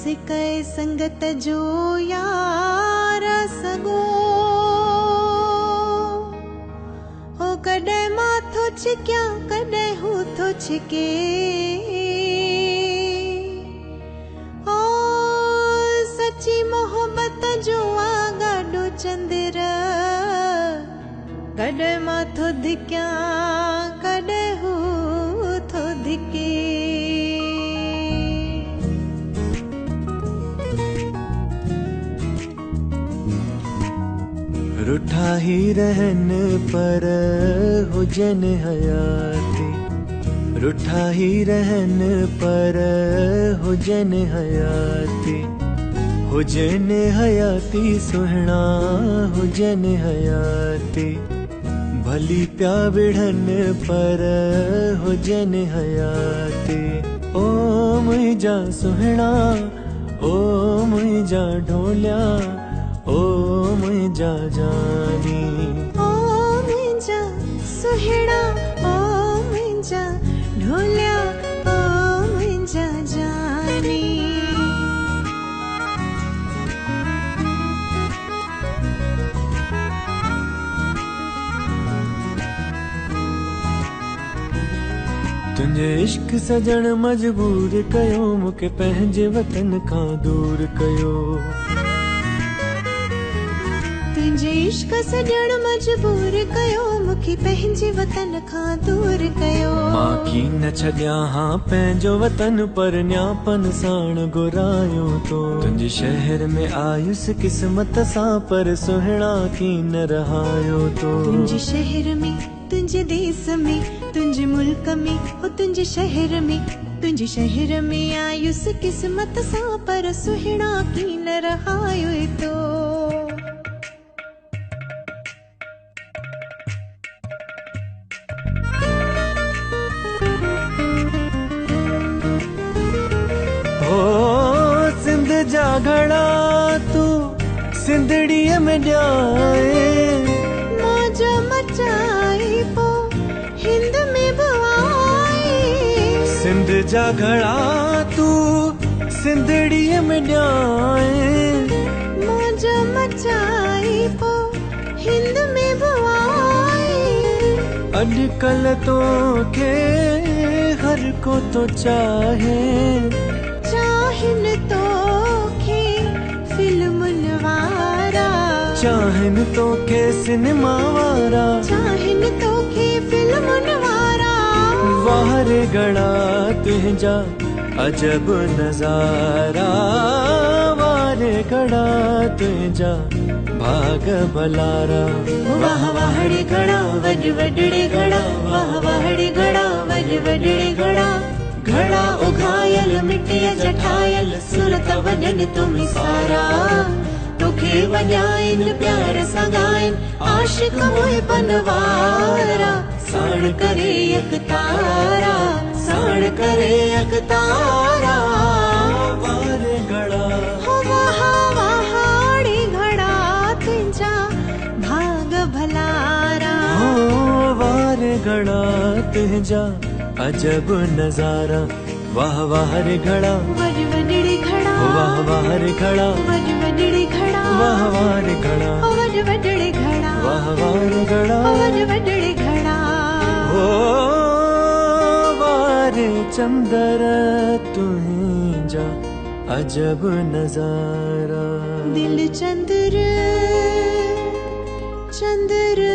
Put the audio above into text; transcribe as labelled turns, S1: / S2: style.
S1: सिकै संगत जो यार सगो हो कॾहिं माथो छिक्या कॾहिं हू थो छिके ओ सची मोहब्बत जो आगाडो चंद्र कॾहिं माथो धिक्या कॾहिं हू थो धिके
S2: रुठा ही रहन पर हुजन हयाती रुठा ही रहन पर हुजन हयाती हुजन हयाती सुहना हुजन हयाती भली प्या विढ़न पर हुजन हयाती ओ मुझा सुहना ओ मुझा ढोलिया ओ मुझा जानी
S1: ओ मुझा सुहेड़ा ओ मुझा ढोलिया ओ मुझा जानी
S2: तुंहिंजे इश्क सजण मजबूर कयो मूंखे पंहिंजे वतन खां दूर कयो
S1: तुंहिंजे इश्क सजण मजबूर कयो मूंखे पंहिंजे वतन खां दूर कयो
S2: मां की न छॾियां हां पंहिंजो वतन पर न्यापन साण घुरायो तो तुंहिंजे शहर में आयुसि क़िस्मत सां पर सुहिणा की न रहायो तो
S1: तुंहिंजे शहर में तुंहिंजे देश में तुंहिंजे मुल्क में हो तुंहिंजे शहर में आयुसि क़िस्मत सां पर सुहिणा की न रहायो तो
S2: सिंध जा घड़ा तू सिंधड़ीअ में ॼाए
S1: मौज मचाई पो हिंद में बवाए
S2: सिंध जा घड़ा तू सिंधड़ीअ में ॼाए
S1: मौज मचाई पो हिंद में बवाए
S2: अॼुकल्ह तो के हर को तो चाहे
S1: चाहिन तो खे फिल्मुन वारा
S2: चाहन तो के सिनेमा वारा
S1: चाहिन तो खे फिल्मुन वारा
S2: वार गड़ा तुझा अजब नजारा वार गड़ा तुझा भाग भलारा
S1: वाह वाहड़े घड़ा वड वडड़े घड़ा वाह वाहड़े घड़ा वड वडड़े घड़ा घड़ा उघायल मिट्टीअ जठायल सुरत वॼन तुम सारा तोखे वॼाइन प्यार सां ॻाइन आशिक मोए पनवारा साण करे यक तारा साण करे यक तारा
S2: वार गड़ा
S1: हो वाह वाहड़े घड़ा तुंहिंजा भाग भलारा
S2: हो वार गड़ा तुझा अजब नजारा वाह वाह रे घड़ा
S1: वड वडड़े घड़ा
S2: वाह वाह रे घड़ा
S1: वड वडड़े घड़ा
S2: वाह वाह रे घड़ा
S1: वड वडड़े घड़ा
S2: वाह वाह रे घड़ा
S1: वड वडड़े घड़ा
S2: ओ वारे चंदर तुझा अजब नजारा
S1: दिल चंद्र चंद्र